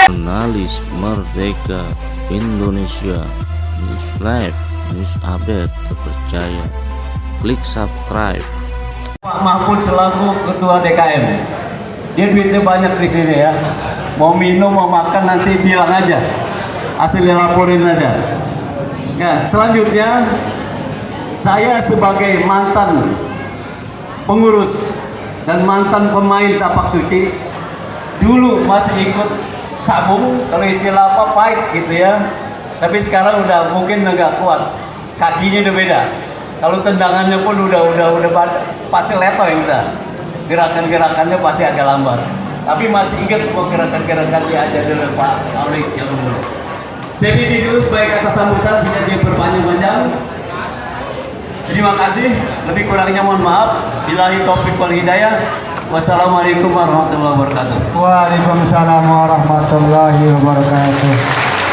Jurnalis Merdeka Indonesia, News Live, News Update terpercaya. Klik subscribe. Pak Mahfud selaku Ketua DKM, dia duitnya banyak di sini ya. Mau minum, mau makan nanti bilang aja, hasilnya laporin aja. Nah, selanjutnya saya sebagai mantan pengurus dan mantan pemain tapak suci, dulu masih ikut sabung, kalau istilah apa fight gitu ya. Tapi sekarang udah mungkin agak kuat, kakinya udah beda. Kalau tendangannya pun udah pasti letoy udah. Gerakan-gerakannya pasti agak lambat. Tapi masih ingat semua gerakan-gerakan diajarin oleh Pak Aulik yang dulu. Saya ini dulu sebagai kata sambutan sehingga dia berpanjang-panjang. Terima kasih. Lebih kurangnya mohon maaf. Billahi taufiq wal hidayah. Wassalamualaikum warahmatullahi wabarakatuh. Waalaikumsalam warahmatullahi wabarakatuh.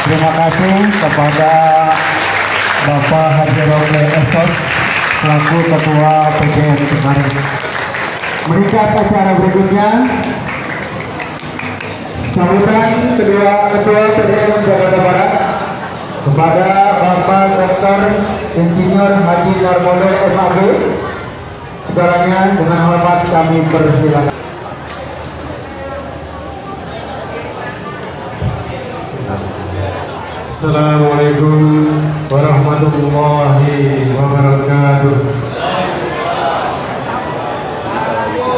Terima kasih kepada Bapak Haji Roble Esos selaku Ketua PGN kemarin. Meningkat acara berikutnya, sambutan kedua Ketua PGN Jakarta Barat kepada Bapak Dr. Insinyur Haji Narmodo MAB. Segalanya dengan hormat kami persilakan. Assalamualaikum warahmatullahi wabarakatuh.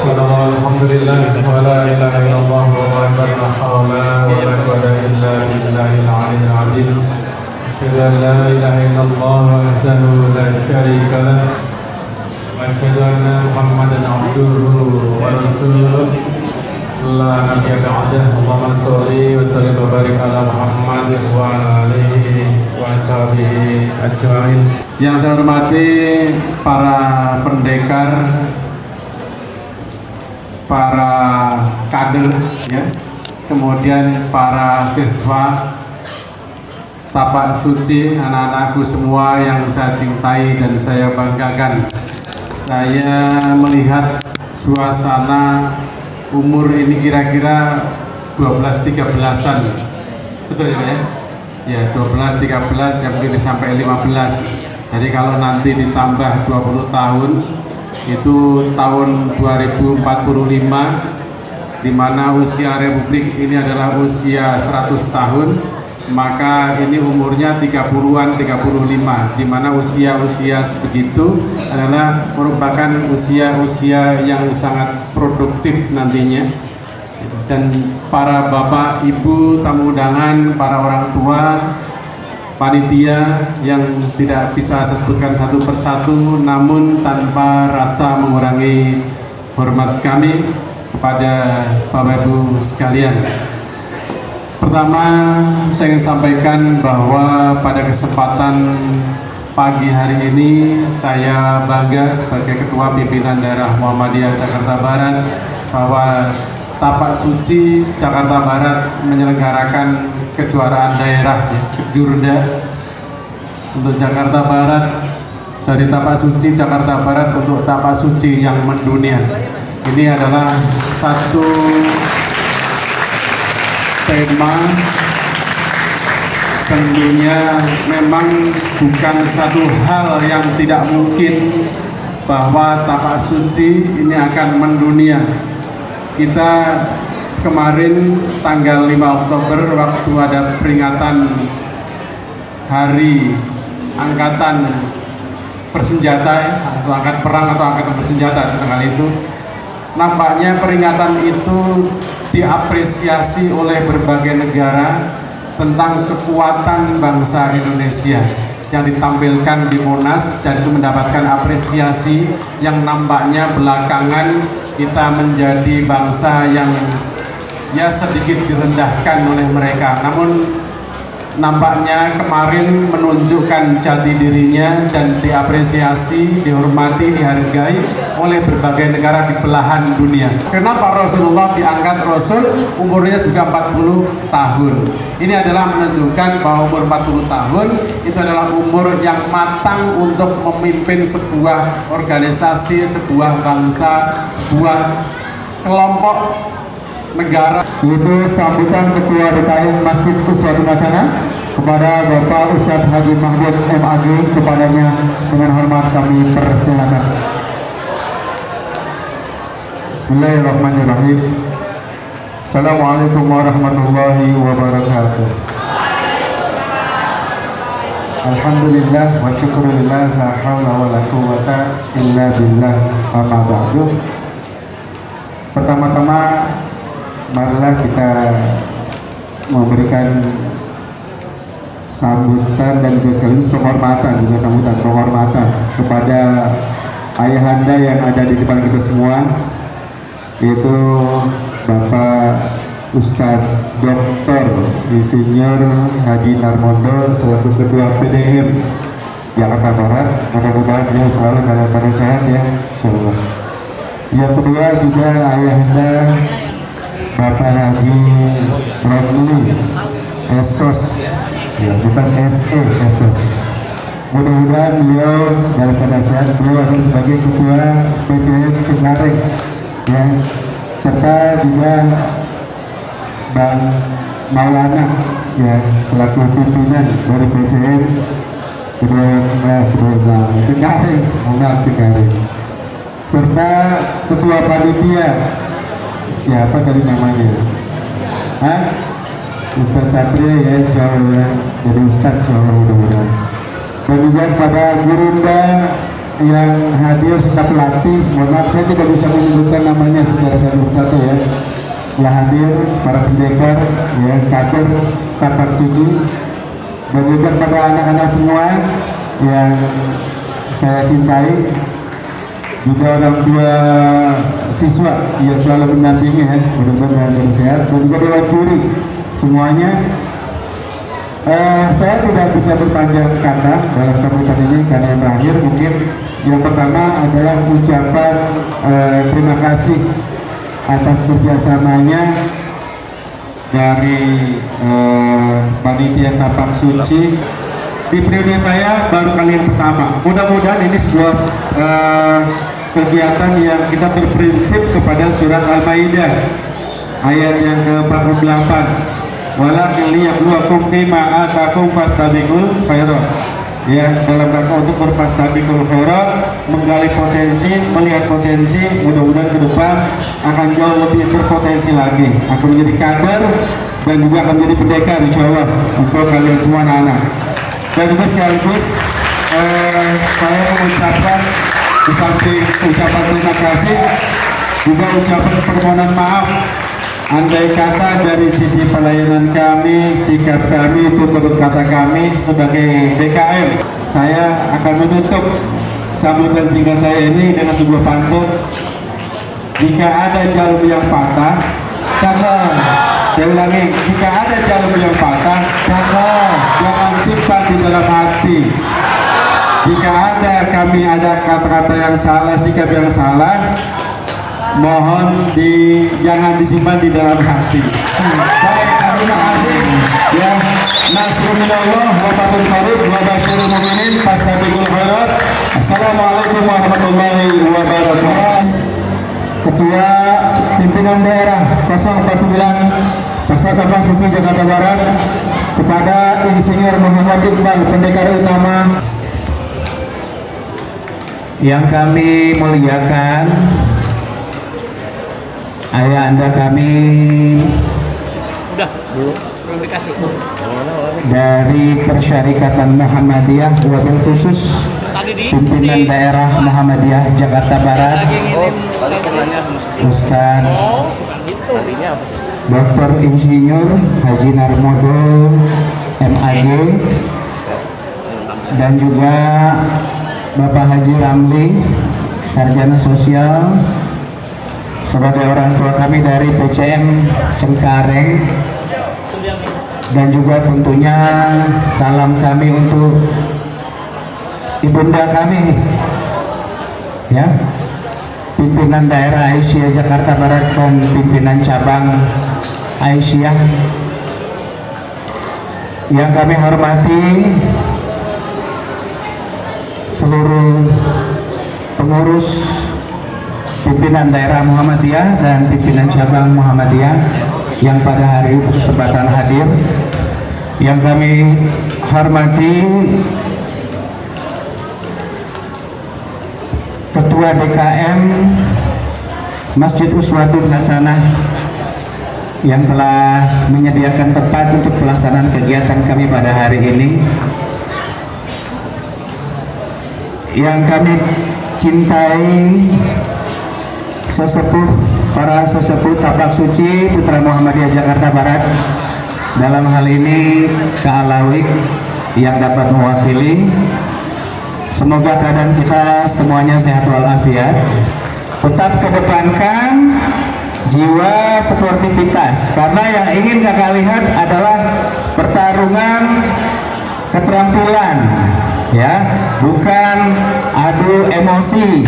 Alhamdulillah wa la ilaha illallah wa la hawla wa la quwwata illa billahil aliyyil azim. Asyhadu an la ilaha illallah wahdahu la syarika lah wa asyhadu anna Muhammadan abduhu wa rasuluh. La nabiyya ba'dah. Allahumma sholli wa sallim wa barik ala Muhammad wa ala alihi wa sahbihi ajmain. Yang saya hormati para pendekar, para kader ya, kemudian para siswa tapak suci, anak-anakku semua yang saya cintai dan saya banggakan. Saya melihat suasana umur ini kira-kira 12-13an, betul ya Pak ya? Ya 12-13 yang mungkin sampai 15. Jadi kalau nanti ditambah 20 tahun, itu tahun 2045, di mana usia Republik ini adalah usia 100 tahun, maka ini umurnya 30-an, 35, di mana usia-usia sebegitu adalah merupakan usia-usia yang sangat produktif nantinya. Dan para bapak, ibu, tamu undangan, para orang tua, panitia yang tidak bisa saya sebutkan satu persatu, namun tanpa rasa mengurangi hormat kami kepada Bapak Ibu sekalian. Pertama, saya ingin sampaikan bahwa pada kesempatan pagi hari ini saya bangga sebagai Ketua Pimpinan Daerah Muhammadiyah Jakarta Barat bahwa Tapak Suci Jakarta Barat menyelenggarakan kejuaraan daerah Kejurda untuk Jakarta Barat, dari Tapak Suci Jakarta Barat untuk Tapak Suci yang mendunia. Ini adalah satu tema, tentunya memang bukan satu hal yang tidak mungkin bahwa tapak suci ini akan mendunia. Kita kemarin tanggal 5 Oktober waktu ada peringatan Hari Angkatan Bersenjata atau Angkat Perang atau Angkatan Bersenjata tanggal itu, nampaknya peringatan itu diapresiasi oleh berbagai negara tentang kekuatan bangsa Indonesia yang ditampilkan di Monas, dan itu mendapatkan apresiasi yang nampaknya belakangan kita menjadi bangsa yang ya sedikit direndahkan oleh mereka. Namun nampaknya kemarin menunjukkan jati dirinya dan diapresiasi, dihormati, dihargai oleh berbagai negara di belahan dunia. Kenapa Rasulullah diangkat Rasul? Umurnya juga 40 tahun. Ini adalah menunjukkan bahwa umur 40 tahun itu adalah umur yang matang untuk memimpin sebuah organisasi, sebuah bangsa, sebuah kelompok negara. Itu sambutan Ketua DKM Masjid Uswatun Hasanah kepada Bapak Ustadz Haji Mahmud MAG. Kepadanya dengan hormat kami persilakan. Bismillahirrahmanirrahim. Assalamualaikum warahmatullahi wabarakatuh. Alhamdulillah wa syukurillah, la hawla wa la quwwata illa billah, amma ba'du. Pertama-tama marilah kita memberikan sambutan dan juga sekaligus penghormatan kepada ayahanda yang ada di depan kita semua, yaitu Bapak Ustadz Dr. Insinyur Haji Narmondo selaku Ketua PDM Jakarta Barat. Mudah-mudahan dia selalu dalam keadaan sehat ya, insyaallah. Yang kedua juga ayahanda Bapak Haji Romli Esos, ya, bukan SE, Esos. Mudah-mudahan beliau dalam keadaan sehat. Beliau ada sebagai Ketua PCM Cengkareng, ya, serta juga Bang Maulana, ya, selaku pimpinan dari PCM kedua Cengkareng, serta Ketua Panitia. Siapa tadi namanya? Ustadz Satria ya, insyaallah ya, jadi Ustadz insyaallah mudah-mudahan. Dan juga pada gurunda yang hadir serta pelatih, mohon maaf saya tidak bisa menyebutkan namanya secara satu persatu ya. Telah hadir para pendekar, ya, kader tapak suci, dan juga pada anak-anak semua yang saya cintai, juga orang tua siswa yang selalu mendampingi ya, mudah-mudahan sehat, dan juga dewan juri semuanya. Saya tidak bisa berpanjang kata dalam sambutan ini karena yang terakhir mungkin yang pertama adalah ucapan terima kasih atas kerjasamanya dari panitia tapak suci di periode saya baru kali yang pertama. Mudah-mudahan ini sebuah kegiatan yang kita berprinsip kepada surat Al-Maidah ayat yang ke-48, walakin liyabluwakum fima atakum fastabiqul khairat, ya, dalam rangka untuk berfastabiqul khairat, menggali potensi, melihat potensi, mudah-mudahan ke depan akan jauh lebih berpotensi lagi, akan menjadi kader dan juga akan menjadi pendekar insyaallah untuk kalian semua anak-anak. Dan juga sekaligus saya mengucapkan di samping ucapan terima kasih juga ucapan permohonan maaf andai kata dari sisi pelayanan kami, sikap kami, tutur kata kami sebagai DKM. Saya akan menutup sambutan singkat saya ini dengan sebuah pantun. Jika ada jarum yang patah, saya ulangi, jika ada jarum yang patah, jangan simpan di dalam hati. Jika ada kata-kata yang salah, sikap yang salah, mohon jangan disimpan di dalam hati. Baik, terima kasih. Ya, nasrul minallah wa fathul qarib wa basyiril mu'minin fastabiqul khairat. Assalamualaikum warahmatullahi wabarakatuh. Ketua Pimpinan Daerah 009 Pasar Tapak Suci Jakarta Barat, kepada Insinyur Muhammad Iqbal, pendekar utama yang kami muliakan, ayahanda kami belum dikasih dari Persyarikatan Muhammadiyah, wabil khusus Pimpinan Daerah Muhammadiyah Jakarta Barat, Ustadz Dr. Insinyur Haji Narmodo MAG, dan juga Bapak Haji Ramli, Sarjana Sosial, sebagai orang tua kami dari PCM Cengkareng, dan juga tentunya salam kami untuk ibunda kami, ya, pimpinan daerah Aisyah Jakarta Barat dan pimpinan cabang Aisyah yang kami hormati, seluruh pengurus pimpinan daerah Muhammadiyah dan pimpinan cabang Muhammadiyah yang pada hari ini kesempatan hadir, yang kami hormati Ketua DKM Masjid Uswatun Hasanah yang telah menyediakan tempat untuk pelaksanaan kegiatan kami pada hari ini, yang kami cintai para sesepuh tapak suci Putra Muhammadiyah Jakarta Barat, dalam hal ini Kak Alawik yang dapat mewakili. Semoga keadaan kita semuanya sehat walafiat. Tetap kedepankan jiwa sportivitas, karena yang ingin kakak lihat adalah pertarungan keterampilan, ya, bukan adu emosi.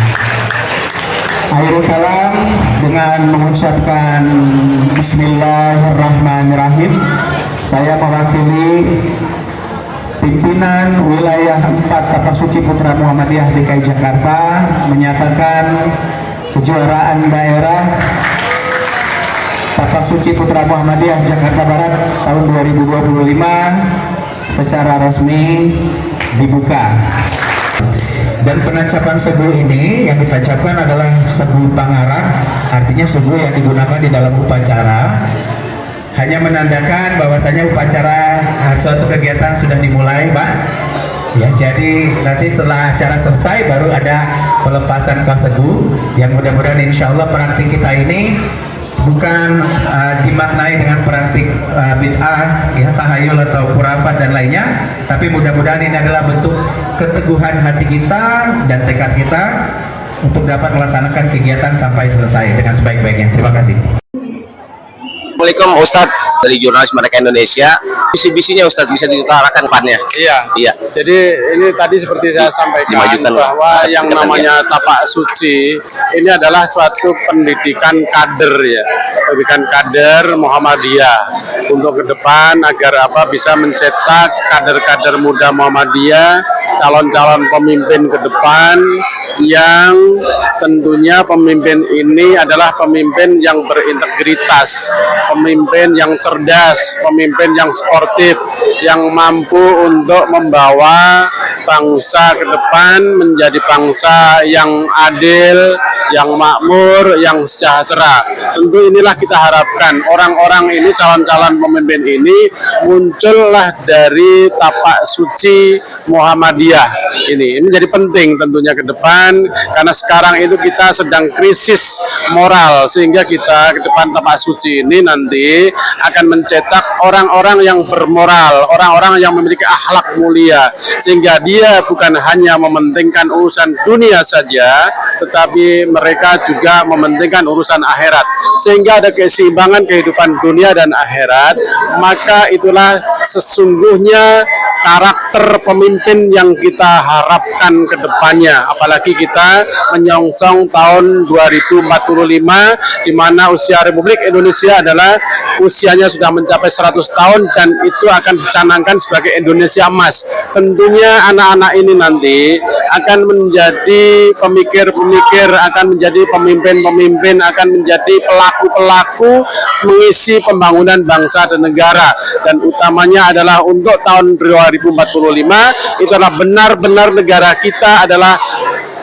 Akhirul kalam dengan mengucapkan Bismillahirrahmanirrahim, saya mewakili pimpinan wilayah 4 Tapak Suci Putra Muhammadiyah DKI Jakarta menyatakan kejuaraan daerah Tapak Suci Putra Muhammadiyah Jakarta Barat tahun 2025 secara resmi dibuka. Dan penancapan sebu ini yang ditancapkan adalah sebu pangarap, artinya sebu yang digunakan di dalam upacara, hanya menandakan bahwasanya upacara suatu kegiatan sudah dimulai, Pak. Ya, jadi nanti setelah acara selesai baru ada pelepasan kasegu, yang mudah-mudahan insya Allah praktik kita ini bukan dimaknai dengan praktik bid'ah, ya, tahayul atau khurafat dan lainnya, tapi mudah-mudahan ini adalah bentuk keteguhan hati kita dan tekad kita untuk dapat melaksanakan kegiatan sampai selesai dengan sebaik-baiknya. Terima kasih. Assalamualaikum Ustadz, dari jurnalis Merdeka Indonesia. Visi-visinya Ustadz bisa diutarakan depannya. Iya. Jadi ini tadi seperti saya sampaikan bahwa yang namanya tapak suci ini adalah suatu pendidikan kader, ya, pendidikan kader Muhammadiyah untuk ke depan agar bisa mencetak kader-kader muda Muhammadiyah, calon-calon pemimpin ke depan, yang tentunya pemimpin ini adalah pemimpin yang berintegritas, pemimpin yang cerdas, pemimpin yang sportif, yang mampu untuk membawa bangsa ke depan menjadi bangsa yang adil, yang makmur, yang sejahtera. Tentu inilah kita harapkan orang-orang ini, calon-calon pemimpin ini muncullah dari tapak suci Muhammadiyah. Ini menjadi penting tentunya ke depan, karena sekarang itu kita sedang krisis moral, sehingga kita ke depan tapak suci ini nanti akan mencetak orang-orang yang bermoral, orang-orang yang memiliki akhlak mulia, sehingga dia bukan hanya mementingkan urusan dunia saja, tetapi mereka juga mementingkan urusan akhirat, sehingga ada keseimbangan kehidupan dunia dan akhirat. Maka itulah sesungguhnya karakter pemimpin yang kita harapkan ke depannya, apalagi kita menyongsong tahun 2045, di mana usia Republik Indonesia adalah usianya sudah mencapai 100 tahun, dan itu akan dicanangkan sebagai Indonesia emas. Tentunya anak-anak ini nanti akan menjadi pemikir-pemikir, akan menjadi pemimpin-pemimpin, akan menjadi pelaku-pelaku mengisi pembangunan bangsa dan negara, dan utamanya adalah untuk tahun 2045 itu adalah benar-benar negara kita adalah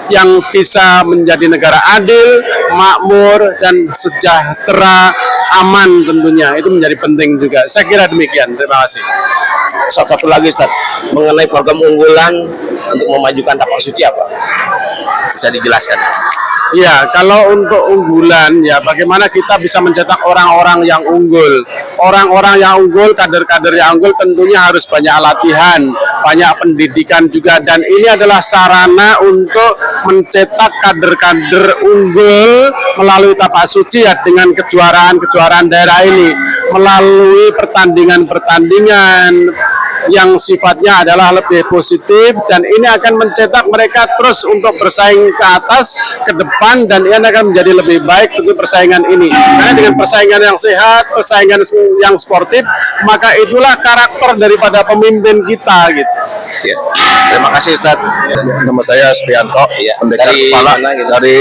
yang bisa menjadi negara adil, makmur, dan sejahtera, aman tentunya. Itu menjadi penting juga. Saya kira demikian. Terima kasih. Satu lagi Ustaz, mengenai program unggulan untuk memajukan tapak suci apa? Bisa dijelaskan? Ya, kalau untuk unggulan, ya bagaimana kita bisa mencetak orang-orang yang unggul. Orang-orang yang unggul, kader-kader yang unggul tentunya harus banyak latihan, banyak pendidikan juga. Dan ini adalah sarana untuk mencetak kader-kader unggul melalui tapak suci, ya, dengan kejuaraan-kejuaraan daerah ini. melalui pertandingan-pertandingan yang sifatnya adalah lebih positif, dan ini akan mencetak mereka terus untuk bersaing ke atas, ke depan, dan ini akan menjadi lebih baik untuk persaingan ini. Karena dengan persaingan yang sehat, persaingan yang sportif, maka itulah karakter daripada pemimpin kita gitu. Ya. Terima kasih Ustaz. Nama saya Supriyanto, pendekar Dari kepala mana gitu? dari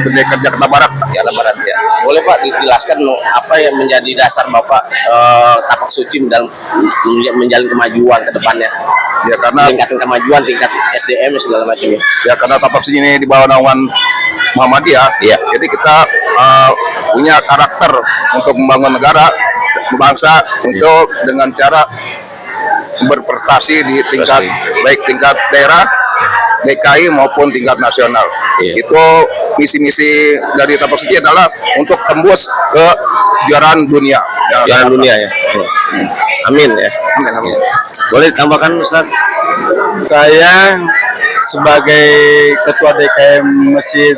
pendekar Jakarta Barat. Jakarta Barat ya. Boleh Pak dijelaskan apa yang menjadi dasar Bapak tapak suci dalam menjalin kemajuan ke depannya? Ya karena Meningkatkan kemajuan tingkat SDM segala macamnya. ya karena tapak suci ini di bawah naungan Muhammadiyah. Iya. Jadi kita punya karakter untuk membangun negara, bangsa, untuk dengan cara berprestasi di tingkat baik tingkat daerah, DKI maupun tingkat nasional. Iya. Itu misi-misi dari tapak suci adalah untuk tembus ke kejuaraan dunia. Jalan dunia ya. Amin ya. Amin, amin. Boleh ditambahkan Ustaz? Saya sebagai Ketua DKM Masjid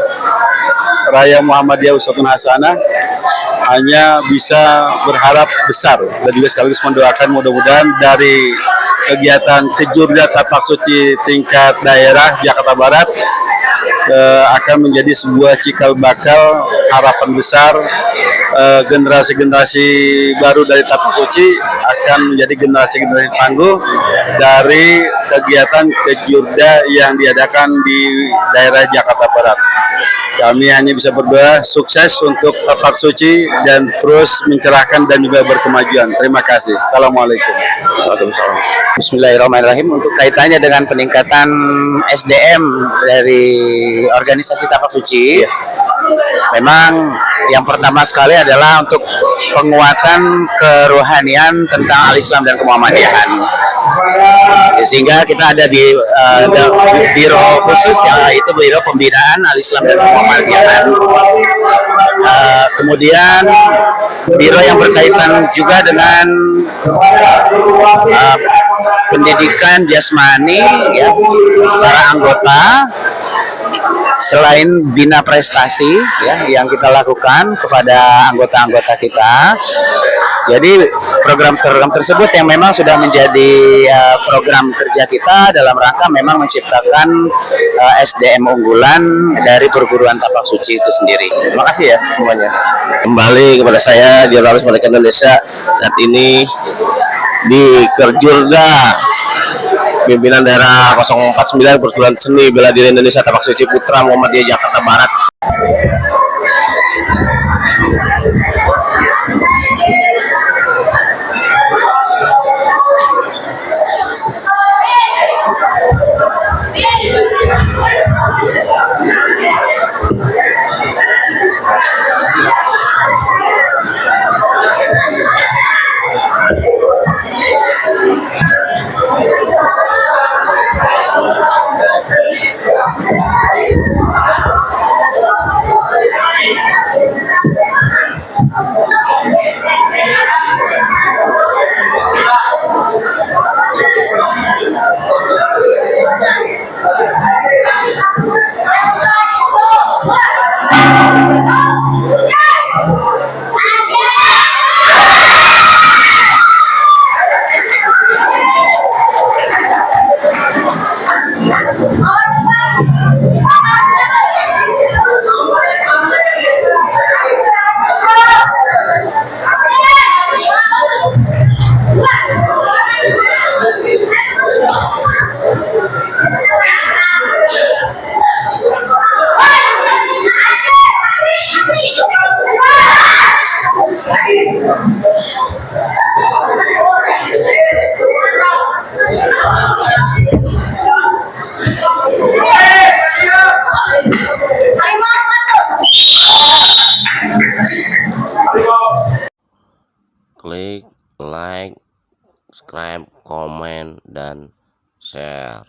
Raya Muhammadiyah Uswatun Hasanah hanya bisa berharap besar dan juga sekaligus mendoakan mudah-mudahan dari kegiatan Kejurda Tapak Suci tingkat daerah Jakarta Barat akan menjadi sebuah cikal bakal harapan besar generasi-generasi baru dari Tapak Suci akan menjadi generasi-generasi tangguh dari kegiatan Kejurda yang diadakan di daerah Jakarta Barat. Kami hanya bisa berdoa sukses untuk Tapak Suci dan terus mencerahkan dan juga berkemajuan. Terima kasih. Assalamualaikum. Waalaikumsalam. Bismillahirrahmanirrahim. Untuk kaitannya dengan peningkatan SDM dari organisasi Tapak Suci, memang yang pertama sekali adalah untuk penguatan kerohanian tentang al-Islam dan kemuhammadiyahan. Sehingga kita ada di biro khusus, yaitu Biro Pembinaan Al-Islam dan Kemuhammadiyahan. Kemudian biro yang berkaitan juga dengan pendidikan jasmani ya, para anggota. Selain bina prestasi ya yang kita lakukan kepada anggota-anggota kita, jadi program-program tersebut yang memang sudah menjadi program kerja kita dalam rangka memang menciptakan SDM unggulan dari perguruan Tapak Suci itu sendiri. Terima kasih ya semuanya. Kembali kepada saya, jurnalis Merdeka Indonesia, saat ini di Kejurda pimpinan daerah 049 Perguruan Seni Bela Diri Indonesia Tapak Suci Putra Muhammadiyah Jakarta Barat. Klik, like, subscribe, komen, dan share.